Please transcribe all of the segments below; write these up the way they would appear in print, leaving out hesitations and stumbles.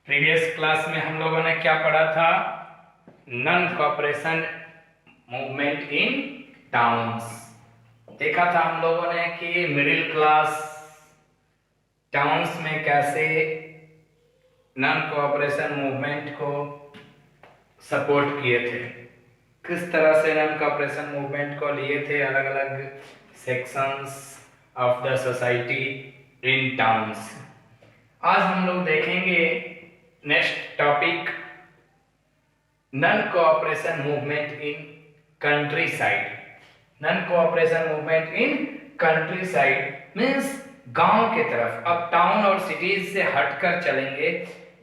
Previous class में हम लोगों ने क्या पढ़ा था? Non cooperation movement in towns. देखा था हम लोगों ने कि मिडिल क्लास टाउन्स में कैसे नॉन कोऑपरेशन मूवमेंट को सपोर्ट किए थे, किस तरह से नॉन कोऑपरेशन मूवमेंट को लिए थे अलग अलग sections of the society in towns. आज हम लोग देखेंगे next topic, non cooperation movement in country side. Non cooperation movement in country side means गांव के तरफ। अब टाउन और सिटीज से हटकर चलेंगे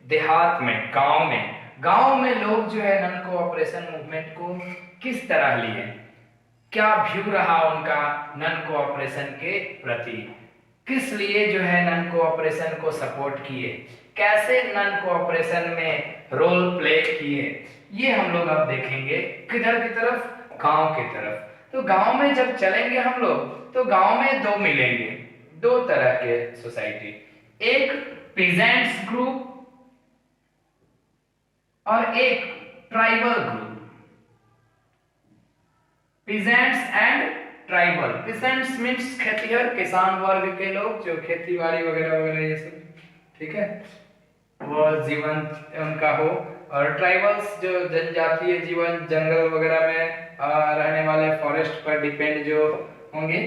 देहात में, गांव में लोग जो है नॉन कोऑपरेशन मूवमेंट को किस तरह लिए, क्या व्यू रहा उनका नॉन कोऑपरेशन के प्रति, किस लिए जो है नॉन कोऑपरेशन को सपोर्ट किए, कैसे नॉन कोऑपरेशन में रोल प्ले किए, ये हम लोग अब देखेंगे। किधर की तरफ? गांव की तरफ। तो गांव में जब चलेंगे हम लोग तो गांव में दो मिलेंगे, दो तरह के सोसाइटी, एक पीजेंट्स ग्रुप और एक tribal group. Peasants and tribal. Peasants means खेतिहर, किसान वर्ग के लोग जो खेती बाड़ी वगैरह वगैरह ये सब, ठीक है, वो जीवन उनका हो। और ट्राइबल्स जो जनजातीय जीवन, जंगल वगैरह में रहने वाले, फॉरेस्ट पर डिपेंड जो होंगे।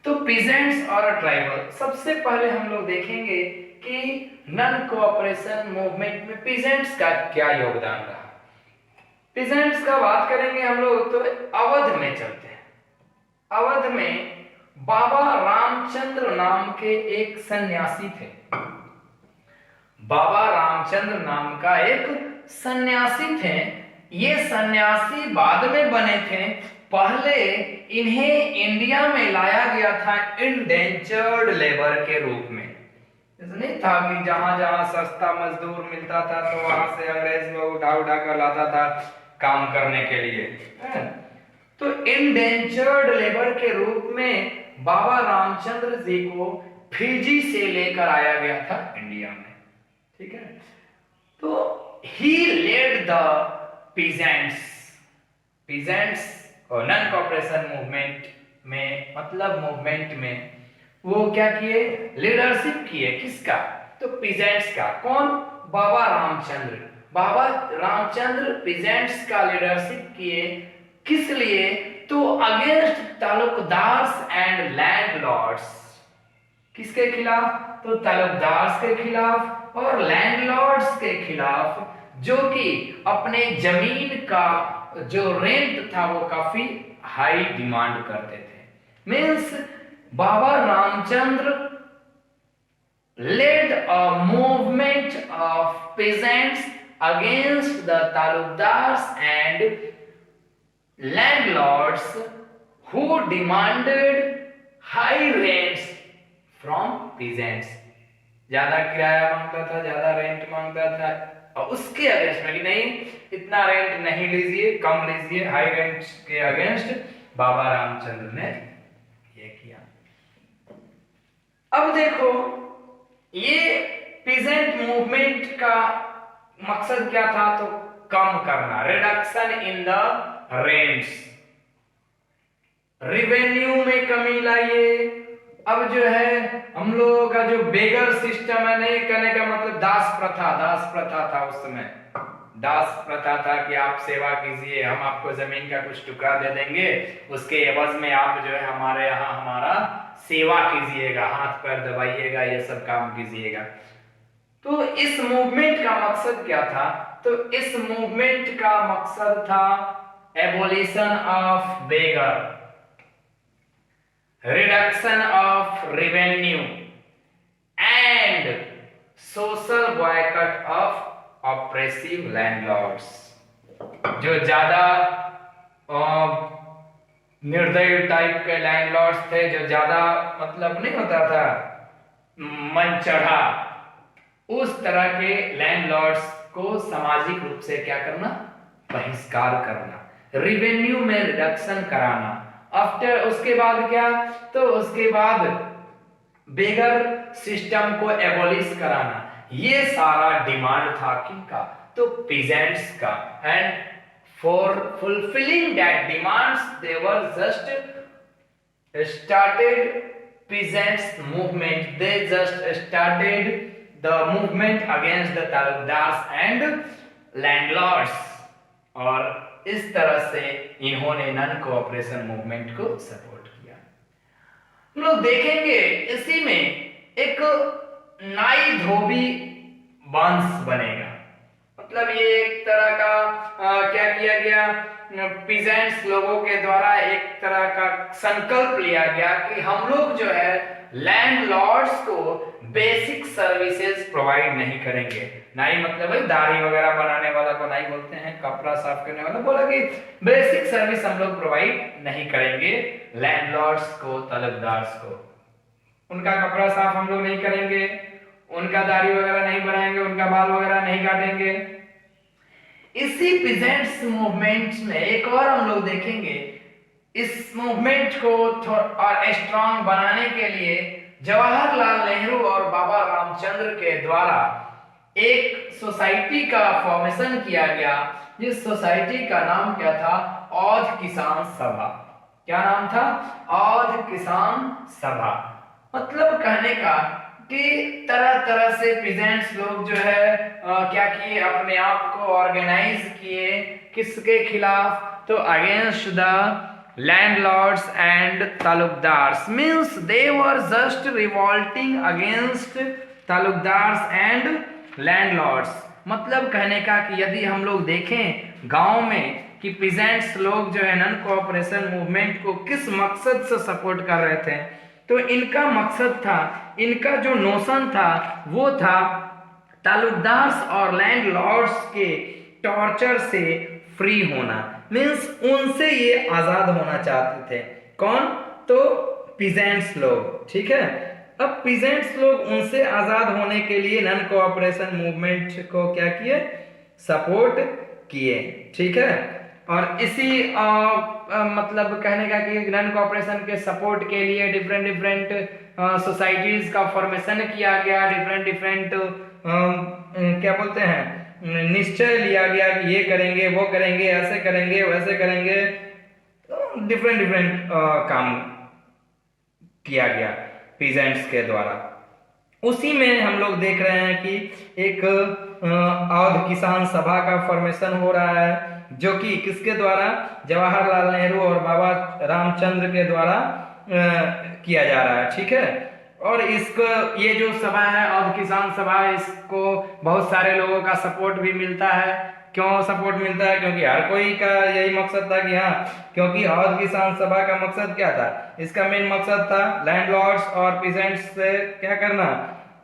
तो पीजेंट्स और ट्राइबल, सबसे पहले हम लोग देखेंगे कि नॉन कोऑपरेशन मूवमेंट में पीजेंट्स का क्या योगदान रहा। पीजेंट्स का बात करेंगे हम लोग तो अवध में चलते हैं। अवध में बाबा रामचंद्र नाम के एक सन्यासी थे। बाबा रामचंद्र नाम का एक सन्यासी थे। ये सन्यासी बाद में बने थे, पहले इन्हें इंडिया में लाया गया था इंडेंचर्ड लेबर के रूप में। नहीं था कि जहां जहां सस्ता मजदूर मिलता था तो वहां से अंग्रेज लोग उठा उठा कर लाता था काम करने के लिए। तो इंडेंचर्ड लेबर के रूप में बाबा रामचंद्र जी को फिजी से लेकर आया गया था इंडिया में, ठीक है। तो he led the peasants और नॉन कॉपरेशन मूवमेंट में, मतलब मूवमेंट में वो क्या किए, लीडरशिप किए। किसका? तो पीजेंट्स का। कौन? बाबा रामचंद्र। बाबा रामचंद्र पीजेंट्स का लीडरशिप किए। किस लिए? तो अगेंस्ट तालुकदार्स एंड लैंडलॉर्ड्स। किसके खिलाफ? तो तालुकदार्स के खिलाफ और लैंडलॉर्ड्स के खिलाफ, जो कि अपने जमीन का जो रेंट था वो काफी हाई डिमांड करते थे। Means Baba Ramchandra led a movement of peasants against the talukdars and landlords who demanded high rents from peasants। ज्यादा किराया मांगता था, ज्यादा रेंट मांगता था, और उसके अगेंस्ट में कि नहीं इतना रेंट नहीं लीजिए, कम लीजिए, हाई रेंट के अगेंस्ट बाबा रामचंद्र ने ये किया। अब देखो, ये पीजेंट मूवमेंट का मकसद क्या था? तो कम करना, reduction in the rents, revenue में कमी लाइए। अब जो है हम लोगों का जो बेगर सिस्टम है, नहीं कहने का मतलब दास प्रथा था उस समय। दास प्रथा था कि आप सेवा कीजिए, हम आपको जमीन का कुछ टुकड़ा दे देंगे, उसके एवज में आप जो है हमारे यहाँ हमारा सेवा कीजिएगा, हाथ पैर दबाइएगा, ये सब काम कीजिएगा। तो इस मूवमेंट का मकसद क्या था? तो इस मूवमेंट का मकसद था abolition of beggar, reduction of revenue and social boycott of oppressive landlords। जो ज्यादा निर्दयी टाइप के लैंडलॉर्ड्स थे, जो ज्यादा मतलब नहीं होता था मन चढ़ा, उस तरह के लैंडलॉर्ड्स को सामाजिक रूप से क्या करना? बहिष्कार करना, रिवेन्यू में रिडक्शन कराना। आफ्टर उसके बाद क्या? तो उसके बाद बेगर सिस्टम को एबॉलिश कराना। ये सारा डिमांड था किनका? तो पीजेंट्स का। And for fulfilling that demands they were just started peasants movement. They just started the movement against the talukdars and landlords, और इस तरह से इन्होंने नन कोऑपरेशन मूवमेंट को सपोर्ट किया। हम लोग देखेंगे इसी में एक नाई धोबी वंश बनेगा। मतलब ये एक तरह का क्या किया गया, पीजेंट्स लोगों के द्वारा एक तरह का संकल्प लिया गया कि हम लोग जो है लैंडलॉर्ड्स को बेसिक सर्विसेज प्रोवाइड नहीं करेंगे। नाई मतलब है दाढ़ी वगैरह बनाने वाला को नाई बोलते हैं, कपड़ा साफ करने वाला। बोला कि बेसिक सर्विस हम लोग प्रोवाइड नहीं करेंगे लैंडलॉर्ड्स को, तलबदार्स को। उनका कपड़ा साफ हम लोग नहीं करेंगे, उनका दाढ़ी वगैरह नहीं बनाएंगे, उनका बाल वगैरह नहीं काटेंगे। इसी पीजेंट्स मूवमेंट में एक और हम लोग देखेंगे, इस मूवमेंट को और स्ट्रांग बनाने के लिए जवाहरलाल नेहरू और बाबा रामचंद्र के द्वारा एक सोसाइटी का फॉर्मेशन किया गया, जिस सोसाइटी का नाम क्या था? औध किसान सभा। क्या नाम था? औध किसान सभा। मतलब कहने का कि तरह तरह से पीजेंट्स लोग जो है क्या किए, अपने आप को ऑर्गेनाइज किए। किसके खिलाफ? तो against the landlords and talukdars. Means they were just revolting against talukdars and landlords. मतलब कहने का कि यदि हम लोग देखें गांव में कि पीजेंट्स लोग जो है नन कोऑपरेशन मूवमेंट को किस मकसद से सपोर्ट कर रहे थे, तो इनका मकसद था, इनका जो नोशन था वो था तालुकदार्स और लैंडलॉर्ड्स के टॉर्चर से फ्री होना। मींस उनसे ये आजाद होना चाहते थे। कौन? तो पीजेंट्स लोग। ठीक है। अब पीजेंट्स लोग उनसे आजाद होने के लिए नन कोऑपरेशन मूवमेंट को क्या किए? सपोर्ट किए। ठीक है। और इसी मतलब कहने का कि नन कोऑपरेशन के सपोर्ट के लिए डिफरेंट डिफरेंट सोसाइटीज का फॉर्मेशन किया गया। डिफरेंट डिफरेंट क्या बोलते हैं, निश्चय लिया गया कि ये करेंगे, वो करेंगे, ऐसे करेंगे, वैसे करेंगे। डिफरेंट डिफरेंट काम किया गया पीजेंट्स के द्वारा। उसी में हम लोग देख रहे हैं कि एक औध किसान सभा का फॉर्मेशन हो रहा है, जो कि किसके द्वारा? जवाहरलाल नेहरू और बाबा रामचंद्र के द्वारा किया जा रहा है। ठीक है। और इसको, ये जो सभा है औध किसान सभा, इसको बहुत सारे लोगों का सपोर्ट भी मिलता है। क्यों सपोर्ट मिलता है? क्योंकि हर कोई का यही मकसद था कि हाँ, क्योंकि औध किसान सभा का मकसद क्या था? इसका मेन मकसद था लैंडलॉर्ड्स और पीजेंट्स से क्या करना?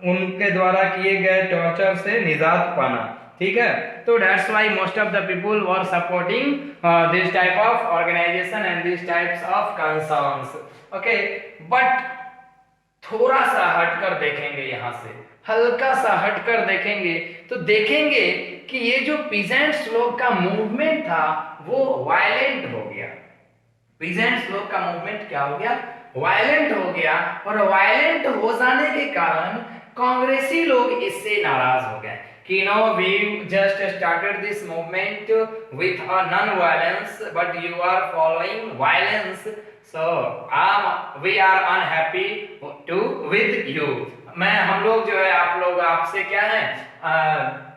उनके द्वारा किए गए टॉर्चर से निजात पाना। ठीक है। तो that's why most of the people were supporting this type of organisation and this types of concerns. Okay. But थोड़ा सा हटकर देखेंगे, यहां से हल्का सा हटकर देखेंगे तो देखेंगे कि ये जो पीजेंट्स लोग का मूवमेंट था वो वायलेंट हो गया। पीजेंट्स लोग का मूवमेंट क्या हो गया? वायलेंट हो गया। और वायलेंट हो जाने के कारण कांग्रेसी लोग इससे नाराज हो गए कि no, we just started this movement with a non violence, but you are following violence, so we are unhappy too with you. हम लोग जो है, आप लोग, आपसे क्या है,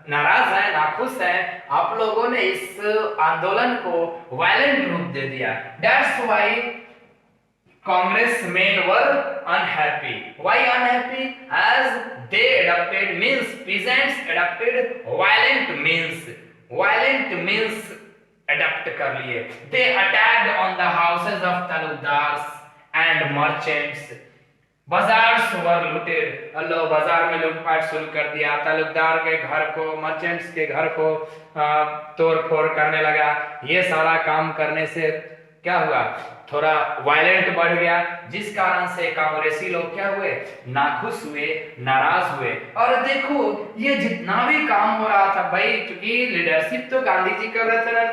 नाराज है, नाखुश है। आप लोगों ने इस आंदोलन को वायलेंट रूप दे दिया। That's why Congressmen were unhappy. Why unhappy? As they adopted, means peasants adopted violent means. Violent means adopt कर लिए। They attacked on the houses of talukdars and merchants. बाजार were looted. अल्लाह, बाजार में लूटपाट शुरू कर दिया। तालुकदार के घर को, मर्चेंट्स के घर को तोड़ फोड़ करने लगा। ये सारा काम करने से क्या हुआ, थोड़ा वायलेंट बढ़ गया, जिस कारण से कांग्रेसी लोग क्या हुए, नाखुश हुए, नाराज हुए। और देखो ये जितना भी काम हो रहा था भाई, क्योंकि लीडरशिप तो गांधी जी कर रहे थे नन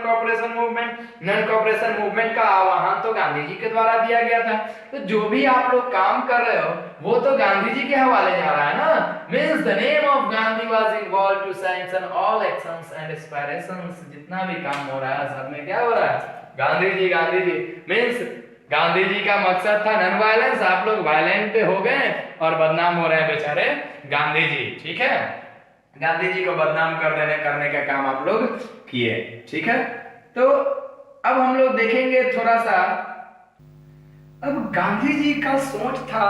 कॉपरेशन मूवमेंट का आह्वान तो गांधी जी के द्वारा दिया गया था। तो जो भी आप लोग काम कर रहे हो वो तो गांधी जी के हवाले जा रहा है ना। Means the name of Gandhi was involve to sanction all actions and aspirations. जितना भी काम हो रहा है सब में क्या हो रहा है, गांधी जी मींस गांधी जी का मकसद था नॉन वायलेंस, आप लोग वायलेंट हो गए और बदनाम हो रहे हैं बेचारे गांधी जी। ठीक है, गांधी जी को बदनाम करने का काम आप लोग किए। ठीक है, तो अब हम लोग देखेंगे थोड़ा सा, अब गांधी जी का सोच था,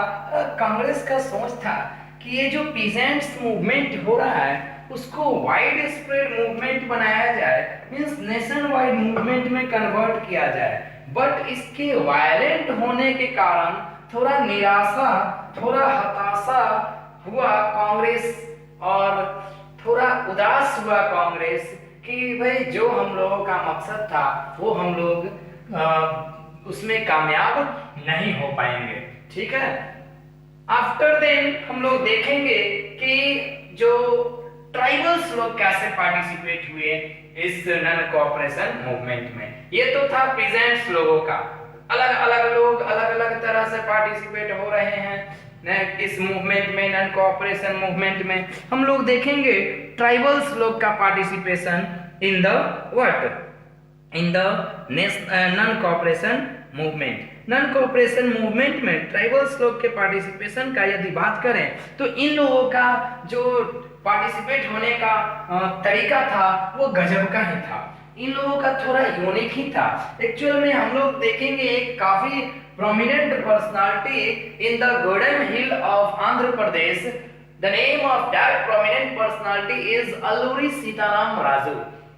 कांग्रेस का सोच था कि ये जो पीजेंट्स मूवमेंट हो रहा है उसको वाइड स्प्रेड मूवमेंट बनाया जाए, मींस नेशन वाइड मूवमेंट में कन्वर्ट किया जाए। बट इसके वायलेंट होने के कारण थोड़ा निराशा, थोड़ा हताशा हुआ कांग्रेस, और थोड़ा उदास हुआ कांग्रेस कि भाई जो हम लोगों का मकसद था वो हम लोग उसमें कामयाब नहीं हो पाएंगे। ठीक है, आफ्टर देन हम लोग देखेंगे कि जो ट्राइबल्स लोग कैसे पार्टिसिपेट हुए इस नन कोऑपरेशन मूवमेंट में। ये तो था पीजेंट्स लोगों का, अलग अलग लोग अलग अलग तरह से पार्टिसिपेट हो रहे हैं इस मूवमेंट में, नन कोऑपरेशन मूवमेंट में। हम लोग देखेंगे ट्राइबल्स लोग का participation in the what, in the non cooperation movement. Non cooperation movement में ट्राइबल्स लोग के पार्टिसिपेशन का यदि बात करें तो इन लोगों का जो पार्टिसिपेट होने का तरीका था वो गजब का ही था, इन लोगों का थोड़ा यूनिक ही था। एक्चुअल में हम लोग देखेंगे एक काफी prominent personality in the golden hill of Andhra Pradesh. The name of that prominent personality is Alluri Sitaram Raju.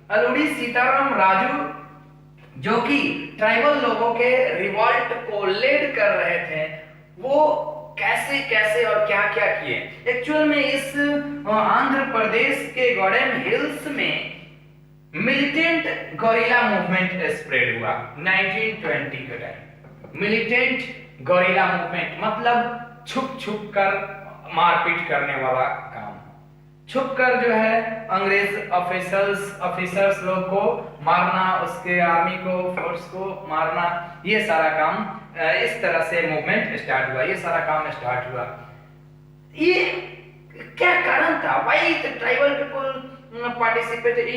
Alluri Sitaram Raju जो कि ट्राइबल लोगों के रिवॉल्ट को लीड कर रहे थे, वो कैसे कैसे और क्या क्या किए। एक्चुअल में इस आंध्र प्रदेश के गोल्डन हिल्स में मिलिटेंट गोरिल्ला मूवमेंट स्प्रेड हुआ 1920 के टाइम। मिलिटेंट गोरिल्ला मूवमेंट मतलब छुप छुप कर मारपीट करने वाला काम, छुप कर जो है अंग्रेज ऑफिसर्स लोग को मारना, उसके आर्मी को, फोर्स को मारना, ये सारा काम इस तरह से मूवमेंट स्टार्ट हुआ, ये सारा काम स्टार्ट हुआ। ये क्या कारण था, why the tribal people participated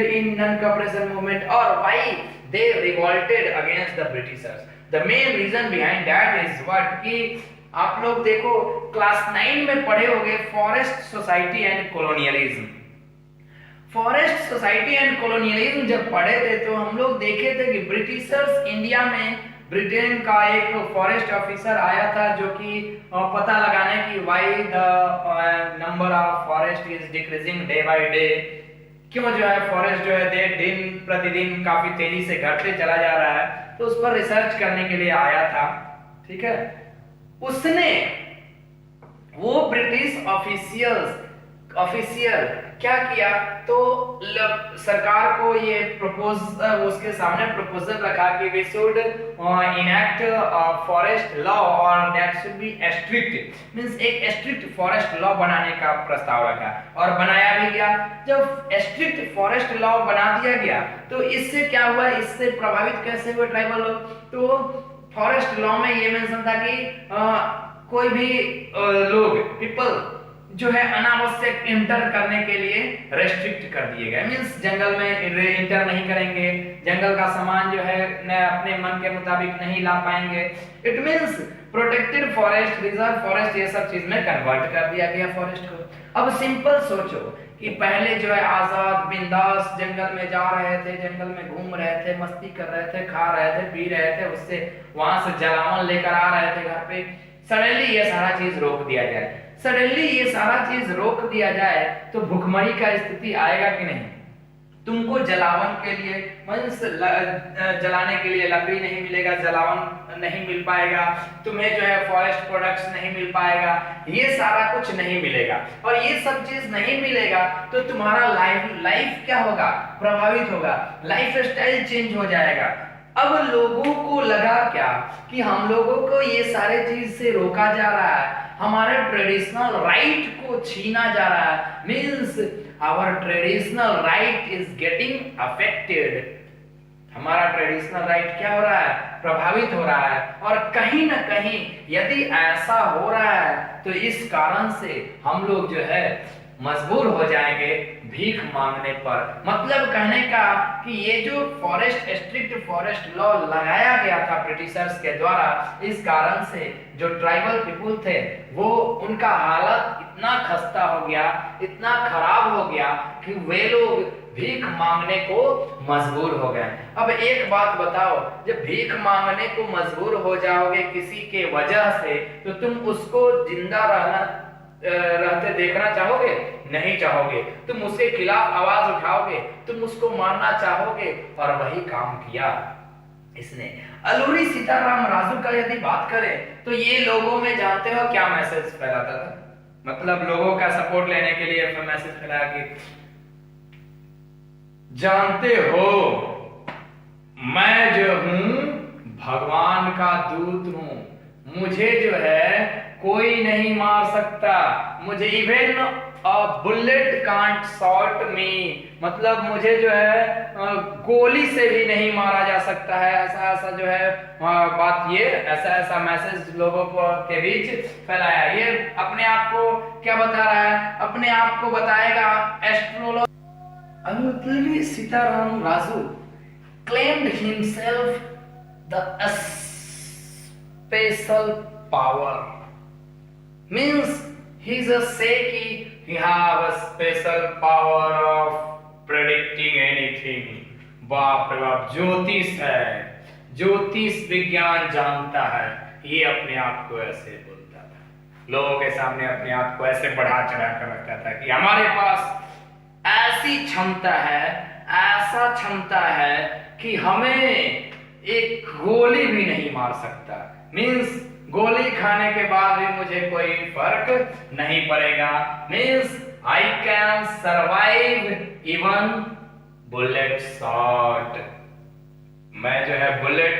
in non-cooperation movement, or why they revolted against the Britishers? The main reason behind that is what कि आप लोग देखो क्लास 9 में पढ़े होंगे forest society and colonialism. Forest society and colonialism जब पढ़े थे तो हम लोग देखे थे कि ब्रिटिशर्स इंडिया में, ब्रिटेन का एक फॉरेस्ट ऑफिसर आया था जो कि पता लगाने की why the number of forest is decreasing day by day, क्यों जो है फॉरेस्ट जो है दिन प्रतिदिन काफी तेजी से घटते चला जा रहा है, तो उस पर रिसर्च करने के लिए आया था। ठीक है, उसने वो ब्रिटिश ऑफिशियल क्या किया, तो सरकार को ये उसके सामने प्रपोजल रखा कि we should enact forest law और that should be strict, means एक स्ट्रिक्ट फॉरेस्ट लॉ बनाने का प्रस्ताव रखा और बनाया भी गया। जब स्ट्रिक्ट फॉरेस्ट लॉ बना दिया गया तो इससे क्या हुआ, इससे प्रभावित कैसे हुए ट्राइबल लोग, तो फॉरेस्ट लॉ में ये मेंशन था कि कोई भी लोग पीपल जो है अनावश्यक इंटर करने के लिए रेस्ट्रिक्ट कर दिए गए, मींस जंगल में इंटर नहीं करेंगे, जंगल का सामान जो है न अपने मन के मुताबिक नहीं ला पाएंगे। It means protected forest, reserve forest, ये सब चीज में कन्वर्ट कर दिया गया फॉरेस्ट को। अब सिंपल सोचो कि पहले जो है आजाद बिंदास जंगल में जा रहे थे, जंगल में घूम रहे थे, मस्ती कर रहे थे, खा रहे थे, पी रहे थे, उससे वहां से जलावन लेकर आ रहे थे घर पे, सडनली ये सारा चीज रोक दिया जाए, सडनली ये सारा चीज रोक दिया जाए तो भुखमरी का स्थिति आएगा कि नहीं। तुमको जलावन के लिए जलाने के लिए लकड़ी नहीं मिलेगा, जलावन नहीं मिल पाएगा, तुम्हें जो है फॉरेस्ट प्रोडक्ट्स नहीं मिल पाएगा, ये सारा कुछ नहीं मिलेगा, और ये सब चीज नहीं मिलेगा तो तुम्हारा लाइफ क्या होगा, प्रभावित होगा, लाइफ स्टाइल चेंज हो जाएगा। अब लोगों को लगा क्या कि हम लोगों को ये सारे चीज से रोका जा रहा है, हमारे ट्रेडिशनल राइट को छीना जा रहा है, means our traditional right is getting affected. हमारा ट्रेडिशनल राइट क्या हो रहा है, प्रभावित हो रहा है। और कहीं ना कहीं यदि ऐसा हो रहा है तो इस कारण से हम लोग जो है मजबूर हो जाएंगे भीख मांगने पर। मतलब कहने का कि ये जो स्ट्रिक्ट फॉरेस्ट लॉ लगाया गया था ब्रिटिशर्स के द्वारा, इस कारण से जो ट्राइबल पीपुल थे वो उनका हालत इतना खस्ता हो गया, इतना खराब हो गया कि वे लोग भीख मांगने को मजबूर हो गए। अब एक बात बताओ, जब भीख मांगने को मजबूर हो जाओगे किसी के वजह से, तो तुम उसको जिंदा रहते देखना चाहोगे? नहीं चाहोगे। तुम उसके खिलाफ आवाज उठाओगे, तुम उसको मारना चाहोगे। और वही काम किया इसने। अलूरी सीताराम राजू का यदि बात करें तो ये लोगों में जानते हो क्या मैसेज फैलाता था? मतलब लोगों का सपोर्ट लेने के लिए मैसेज फैलाया कि जानते हो मैं जो हूं भगवान का दूत हूं, मुझे जो है कोई नहीं मार सकता, मुझे इवन बुलेट कांट शॉट मी, मतलब मुझे जो है गोली से भी नहीं मारा जा सकता है। ऐसा ऐसा जो है बात, ये ऐसा ऐसा मैसेज लोगों को के बीच फैलाया। ये अपने आप को क्या बता रहा है? अपने आप को बताएगा astrology. Alluri Sitaram Raju claimed himself the special power. Means he's a Seki, he have a special power of predicting anything. बाप रे बाप, ज्योतिष है, ज्योतिष विज्ञान जानता है। ये अपने आप को ऐसे बोलता था, लोगों के सामने अपने आप को ऐसे बढ़ा चढ़ा कर रखता था कि हमारे पास ऐसी क्षमता है, ऐसा क्षमता है कि हमें एक गोली भी नहीं मार सकता। मींस गोली खाने के बाद भी मुझे कोई फर्क नहीं पड़ेगा। Means I can survive even bullet shot. मैं जो है बुलेट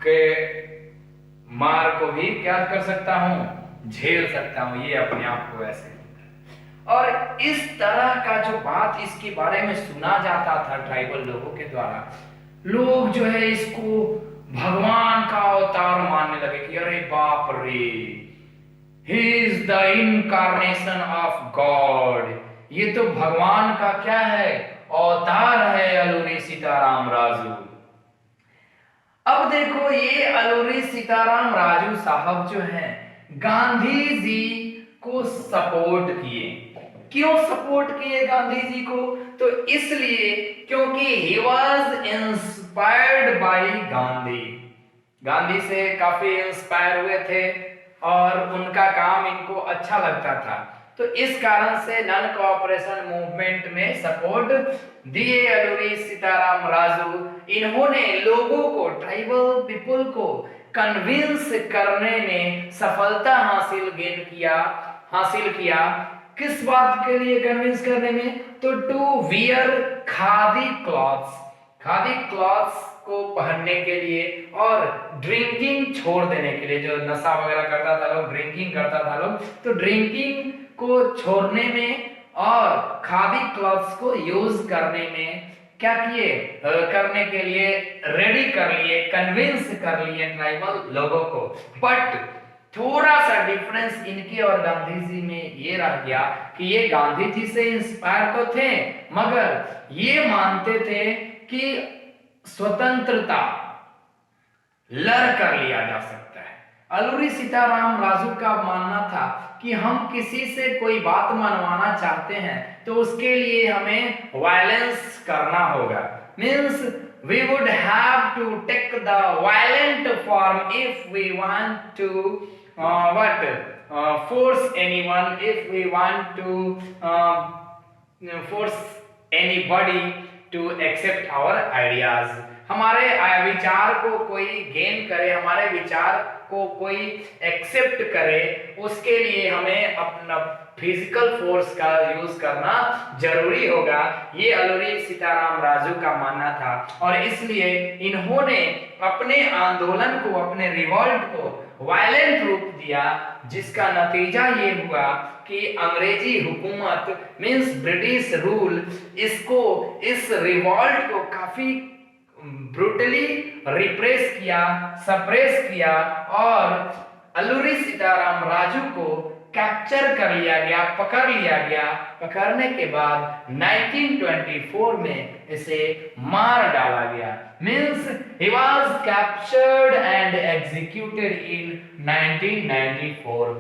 के मार को भी क्या कर सकता हूं, झेल सकता हूं। ये अपने आप को ऐसे, और इस तरह का जो बात इसके बारे में सुना जाता था ट्राइबल लोगों के द्वारा, लोग जो है इसको भगवान का अवतार मानने लगे कि अरे बाप रे, he is the incarnation of God. ये तो भगवान का क्या है, अवतार है अलूरी सीताराम राजू। अब देखो ये अलूरी सीताराम राजू साहब जो हैं गांधी जी को सपोर्ट किए। क्यों सपोर्ट किए गांधी जी को? तो इसलिए क्योंकि he was inspired by Gandhi. Gandhi से काफी इंस्पायर हुए थे और उनका काम इनको अच्छा लगता था, तो इस कारण से नॉन कोऑपरेशन मूवमेंट में सपोर्ट दिए अलूरी सीताराम राजू। इन्होंने लोगों को, ट्राइबल पीपल को कन्विंस करने में सफलता हासिल किया। किस बात के लिए कन्विंस करने में? तो टू वियर खादी क्लॉथ्स को पहनने के लिए और ड्रिंकिंग छोड़ देने के लिए। जो नशा वगैरह करता था लोग, ड्रिंकिंग करता था लोग, तो ड्रिंकिंग को छोड़ने में और खादी क्लॉथ्स को यूज करने में क्या किए, करने के लिए रेडी कर लिए, कन्विंस कर लिए ट्राइबल लोगों को। बट थोड़ा सा डिफरेंस इनके और गांधी जी में ये रह गया कि ये गांधी जी से इंस्पायर तो थे, मगर ये मानते थे कि स्वतंत्रता लड़ कर लिया जा सकता है। अलूरी सीताराम राजू का मानना था कि हम किसी से कोई बात मनवाना चाहते हैं तो उसके लिए हमें वायलेंस करना होगा। Means we would have to take the violent form if we want to force anyone, if we want to force anybody to accept our ideas। हमारे विचार को कोई गेन करे, हमारे विचार को कोई एक्सेप्ट करे, उसके लिए हमें अपना फिजिकल फोर्स का यूज करना जरूरी होगा। ये अल्लूरी सीताराम राजू का मानना था और इसलिए इन्होंने अपने आंदोलन को, अपने रिवॉल्ट को वायलेंट रूप दिया, जिसका नतीजा ये हुआ कि अंग्रेजी हुकूमत मींस ब्रिटिश रूल इसको, इस रिवॉल्ट को काफी ब्रूटली रिप्रेस किया, सप्रेस किया और अल्लूरी सीताराम राजू को कैप्चर कर लिया गया, पकड़ लिया गया। पकड़ने के बाद 1924 में इसे मार डाला गया। Means he was captured and executed in 1994।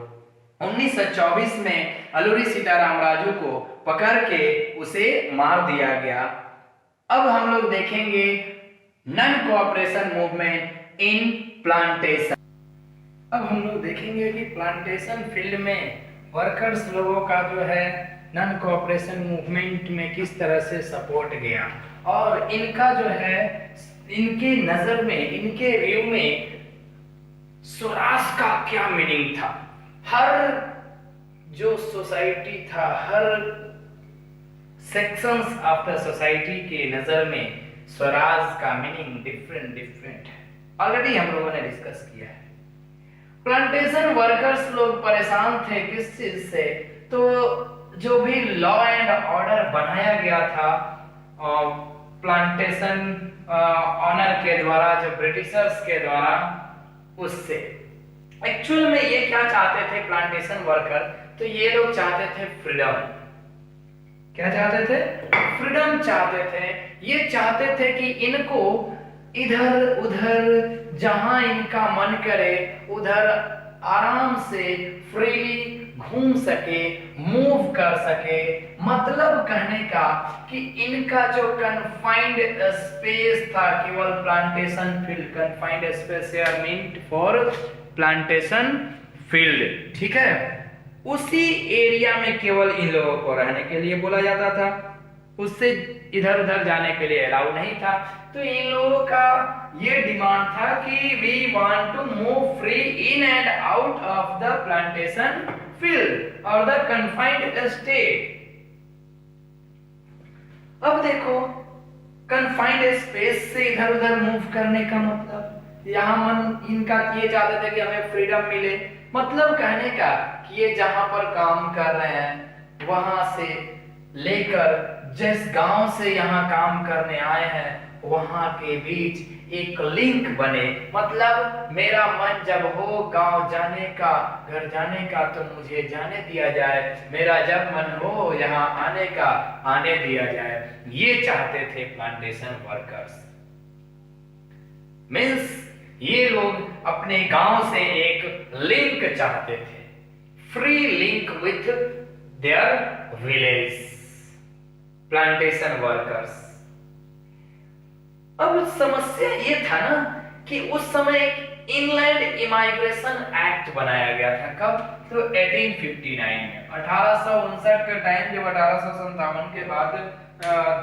1924 में अल्लूरी सीताराम राजू को पकड़ के उसे मार दिया गया। अब हम लोग देखेंगे non cooperation movement in plantation. अब हम लोग देखेंगे कि प्लांटेशन फील्ड में वर्कर्स लोगों का जो है नन कोऑपरेशन मूवमेंट में किस तरह से सपोर्ट गया और इनका जो है, इनकी नजर में, इनके व्यू में स्वराज का क्या मीनिंग था। हर जो सोसाइटी था, हर सेक्शंस ऑफ द सोसाइटी के नजर में स्वराज का मीनिंग डिफरेंट है। ऑलरेडी हम लोगों ने डिस्कस किया है। प्लांटेशन वर्कर्स लोग परेशान थे किस चीज से, तो जो भी लॉ एंड ऑर्डर बनाया गया था प्लांटेशन ऑनर के द्वारा, जो ब्रिटिशर्स के द्वारा, उससे एक्चुअल में ये क्या चाहते थे प्लांटेशन वर्कर, तो ये लोग चाहते थे फ्रीडम। क्या चाहते थे? फ्रीडम चाहते थे। ये चाहते थे कि इनको इधर उधर जहां इनका मन करे उधर आराम से फ्रीली घूम सके, मूव कर सके। मतलब कहने का कि इनका जो कन्फाइंड स्पेस था, केवल plantation field, confined space here meant for plantation field, ठीक है, उसी एरिया में केवल इन लोगों को रहने के लिए बोला जाता था। उससे इधर उधर जाने के लिए अलाउ नहीं था। तो इन लोगों का ये डिमांड था कि we want to move free in and out of the plantation field और द कन्फाइंड स्टेट। अब देखो, कन्फाइंड स्पेस से इधर उधर मूव करने का मतलब, यहां मन इनका ये चाहते थे कि हमें फ्रीडम मिले। मतलब कहने का कि ये जहां पर काम कर रहे हैं वहां से लेकर जिस गांव से यहाँ काम करने आए हैं वहां के बीच एक लिंक बने। मतलब मेरा मन जब हो गांव जाने का, घर जाने का, तो मुझे जाने दिया जाए, मेरा जब मन हो यहाँ आने का, आने दिया जाए। ये चाहते थे प्लांटेशन वर्कर्स। मींस ये लोग अपने गांव से एक लिंक चाहते थे, free link with their village, plantation workers. अब समस्या ये था ना कि उस समय इनलैंड इमाइग्रेशन एक्ट बनाया गया था। कब? तो 1859 में, 1859 के टाइम, जब 1857 के बाद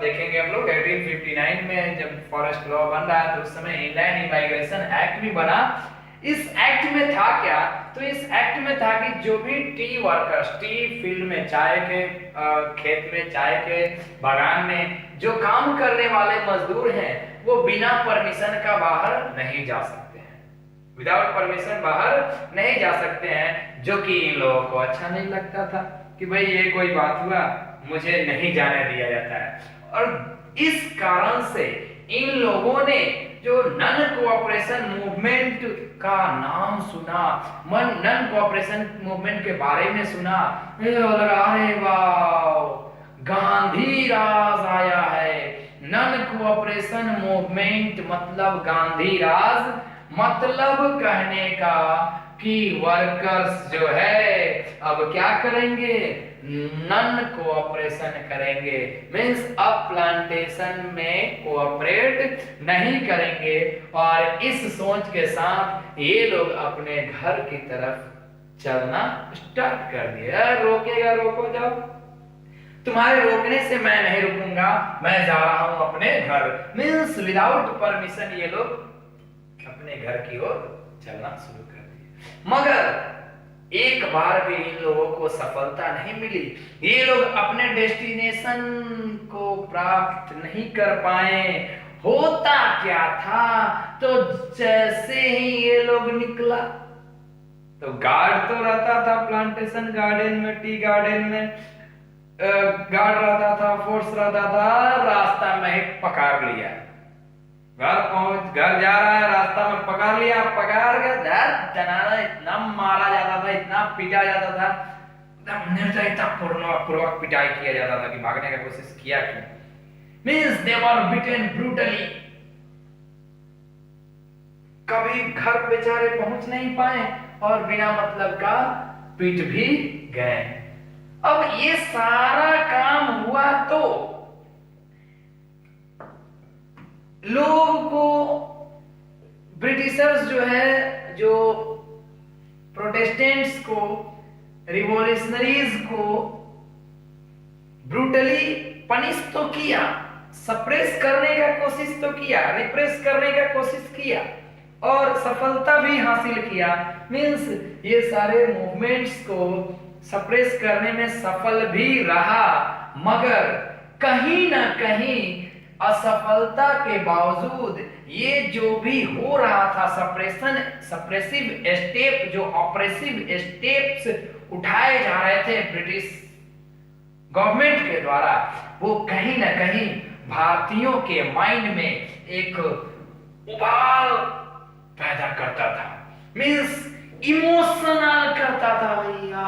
देखेंगे हम लोग 1859 में जब फॉरेस्ट लॉ बन रहा है तो उस समय इनलैंड इमाइग्रेशन एक्ट भी बना। इस एक्ट में था क्या? तो इस एक्ट में था कि जो भी टी वर्कर्स, टी फील्ड में, चाय के खेत में, चाय के बागान में जो काम करने वाले मजदूर हैं वो बिना परमिशन का बाहर नहीं जा सकते हैं, विदाउट परमिशन बाहर नहीं जा सकते हैं, जो कि इन लोगों को अच्छा नहीं लगता था कि भाई ये कोई बात हुआ, मुझे नहीं जाने दिया जाता है। और इस कारण से इन लोगों ने जो नन कोऑपरेशन मूवमेंट का नाम सुना, नन कोऑपरेशन मूवमेंट के बारे में सुना, लगा अरे वाह, गांधी राज आया है। नन कोऑपरेशन मूवमेंट मतलब गांधी राज, मतलब कहने का कि वर्कर्स जो है अब क्या करेंगे? नन कोऑपरेशन करेंगे। मींस अब प्लांटेशन में कोऑपरेट नहीं करेंगे। और इस सोच के साथ ये लोग अपने घर की तरफ चलना स्टार्ट कर दिया। रोकेगा, रोको जाओ। तुम्हारे रोकने से मैं नहीं रुकूंगा, मैं जा रहा हूं अपने घर। मीन्स विदाउट परमिशन ये लोग अपने घर की ओर चलना शुरू कर दिए। मगर एक बार भी इन लोगों को सफलता नहीं मिली। ये लोग अपने डेस्टिनेशन को प्राप्त नहीं कर पाए। होता क्या था, तो जैसे ही ये लोग निकला तो गार्ड तो रहता था प्लांटेशन गार्डन में, टी गार्डन में गार्ड रहता था, फोर्स रहता था। रास्ता में ही पकड़ लिया, घर जा रहा है, रास्ता में पकड़ लिया, पकड़ के जनाना इतना मारा जाता था, इतना पीटा जाता था, एकदम निर्दयता पूर्वक पिटाई किया जाता था कि भागने का कोशिश किया क्यों। Means they were bitten brutally. कभी घर बेचारे पहुंच नहीं पाए और बिना मतलब का पीट भी गए। अब ये सारा काम हुआ तो लोग को, ब्रिटिशर्स जो है, जो प्रोटेस्टेंट्स को, रिवॉल्यूशनरीज को ब्रूटली पनिश तो किया, सप्रेस करने का कोशिश तो किया, रिप्रेस करने का कोशिश किया और सफलता भी हासिल किया। मींस ये सारे मूवमेंट्स को सप्रेस करने में सफल भी रहा, मगर कहीं ना कहीं असफलता के बावजूद ये जो भी हो रहा था, सप्रेसिव स्टेप, जो ऑपरेसिव स्टेप्स उठाए जा रहे थे ब्रिटिश गवर्नमेंट के द्वारा, वो कहीं ना कहीं भारतीयों के माइंड में एक उबाल पैदा करता था। मींस इमोशनल करता था। भैया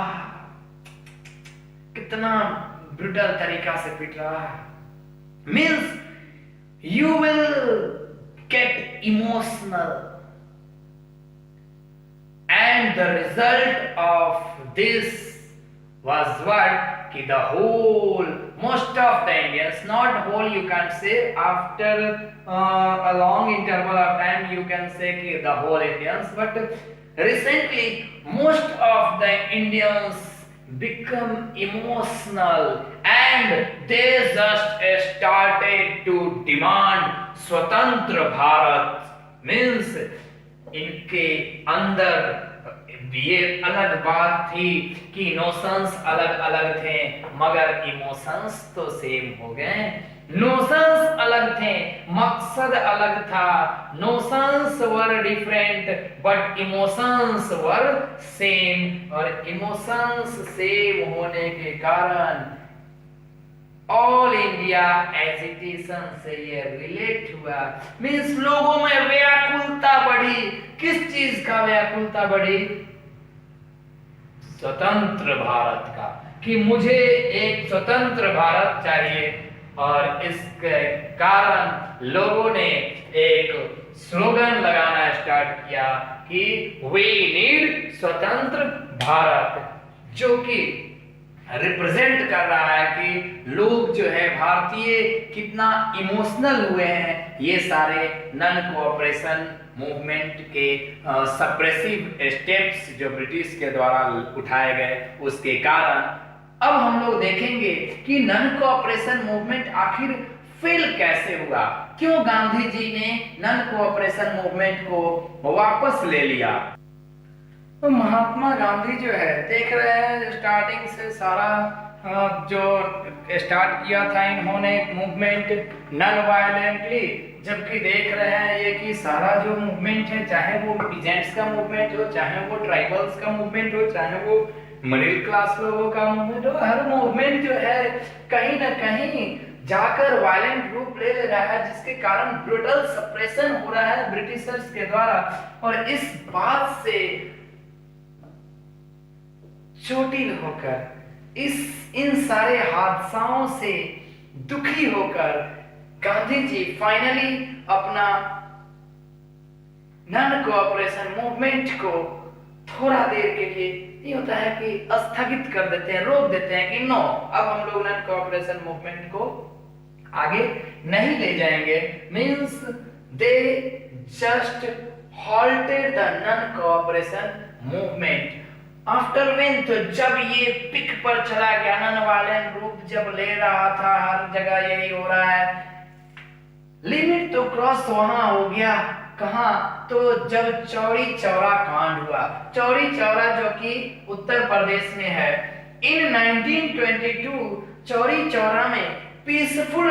कितना ब्रूटल तरीका से पीट रहा है। Means you will get emotional, and the result of this was what कि the whole, most of the Indians, not whole you can't say, after a long interval of time you can say कि the whole Indians, but recently most of the Indians become emotional and they just started to demand स्वतंत्र Bharat. Means इनके अंदर ये अलग बात थी कि notions अलग अलग थे, मगर इमोशंस तो सेम हो गए। नोशंस अलग थे, मकसद अलग था। Notions were different but emotions were same, और इमोशंस सेम होने के कारण ऑल इंडिया एजिटेशन से ये रिलेट हुआ। मीन्स लोगों में व्याकुलता बढ़ी। किस चीज का व्याकुलता बढ़ी? स्वतंत्र भारत का, कि मुझे एक स्वतंत्र भारत चाहिए। और इसके कारण लोगों ने एक स्लोगन लगाना स्टार्ट किया कि वी नीड स्वतंत्र भारत, जो कि रिप्रेजेंट कर रहा है कि लोग जो है भारतीय कितना इमोशनल हुए हैं ये सारे नन कोऑपरेशन मूवमेंट के सप्रेसिव स्टेप्स जो ब्रिटिश के द्वारा उठाए गए उसके कारण। अब हम लोग देखेंगे कि नन कोऑपरेशन मूवमेंट आखिर फेल कैसे हुआ, क्यों गांधी जी ने नन कोऑपरेशन मूवमेंट को वापस ले लिया। तो महात्मा गांधी जो है, देख रहे हैं स्टार्टिंग से सारा जो स्टार्ट किया था इन्होंने मूवमेंट नन वायलेंटली, जबकि देख रहे हैं ये कि सारा जो मूवमेंट है, चाहे वो पीजेंट्स का मूवमेंट हो, चाहे वो ट्राइबल्स का मूवमेंट हो, चाहे वो मिडिल क्लास लोगों का मूवमेंट हो, हर मूवमेंट जो है कहीं ना कहीं जाकर वायलेंट रूप ले रहा है, जिसके कारण ब्रूटल सप्रेशन हो रहा है ब्रिटिशर्स के द्वारा। और इस बात से चोटिल होकर, इन सारे हादसाओं से दुखी होकर गांधी जी फाइनली अपना नन कोऑपरेशन मूवमेंट को थोड़ा देर के लिए, ये होता है कि स्थगित कर देते हैं, रोक देते हैं कि नो, अब हम लोग नन कोऑपरेशन मूवमेंट को आगे नहीं ले जाएंगे। Means they just halted the non cooperation movement. After when, तो जब ये पिक पर चला गया, नॉन वायलेंट रूप जब ले रहा था, हर जगह यही हो रहा है, लिमिट तो क्रॉस वहां हो गया, कहां, तो जब चौरी चौरा कांड हुआ, चौरी चौरा जो कि उत्तर प्रदेश में है, इन 1922 चौरी चौरा में पीसफुल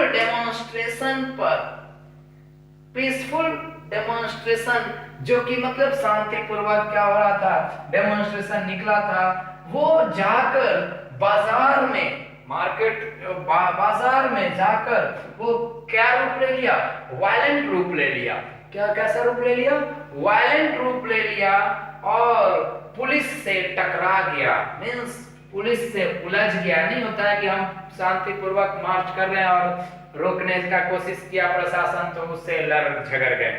डेमोन्स्ट्रेशन जो कि मतलब शांतिपूर्वक क्या हो रहा था, डेमोन्स्ट्रेशन निकला था, वो जाकर बाजार में, बाजार में जाकर वो क्या रूप ले लिया, वायलेंट रूप ले लिया। कैसा रूप ले लिया, वायलेंट रूप ले लिया, और पुलिस से टकरा गया, मींस पुलिस से उलझ गया। नहीं होता है कि हम शांतिपूर्वक मार्च कर रहे हैं और रोकने का कोशिश किया प्रशासन, तो उससे लड़ झगड़ गए।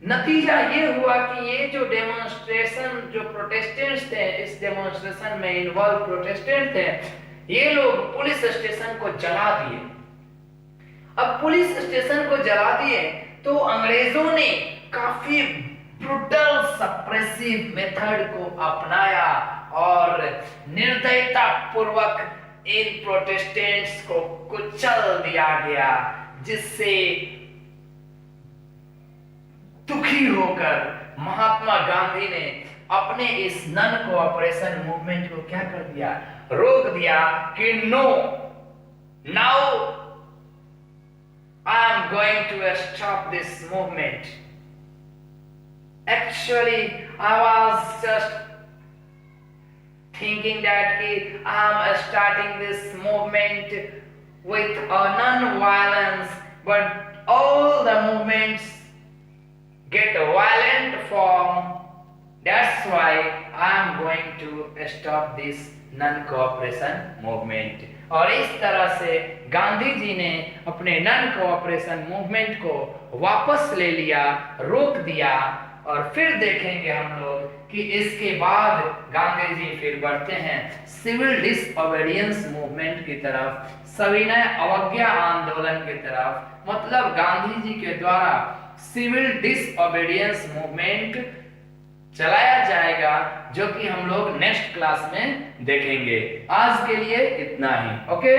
नतीजा ये हुआ कि ये जो डेमोन्स्ट्रेशन, जो प्रोटेस्टेंट्स थे, इस डेमोन्स्ट्रेशन में इन्वॉल्व प्रोटेस्टेंट थे, ये लोग पुलिस स्टेशन को जला दिए। अब पुलिस स्टेशन को जला दिए तो अंग्रेजों ने काफी ब्रूटल सप्रेसिव मेथड को अपनाया और निर्दयता पूर्वक इन प्रोटेस्टेंट्स को कुचल दिया गया, जिससे दुखी होकर महात्मा गांधी ने अपने इस नन कोऑपरेशन मूवमेंट को क्या कर दिया, रोक दिया कि no, now I am going to stop this movement. Actually, I was just thinking that I am starting this movement with a non-violence, but all the movements get a violent form. That's why I am going to stop this non-cooperation movement. और इस तरह से गांधी जी ने अपने non cooperation movement को वापस ले लिया, रोक दिया। और फिर देखेंगे हम लोग कि इसके बाद गांधी जी फिर बढ़ते हैं सिविल डिसओबीडियंस मूवमेंट की तरफ, सविनय अवज्ञा आंदोलन की तरफ। मतलब गांधी जी के द्वारा सिविल डिसओबीडियंस मूवमेंट चलाया जाएगा, जो कि हम लोग नेक्स्ट क्लास में देखेंगे। आज के लिए इतना ही, ओके।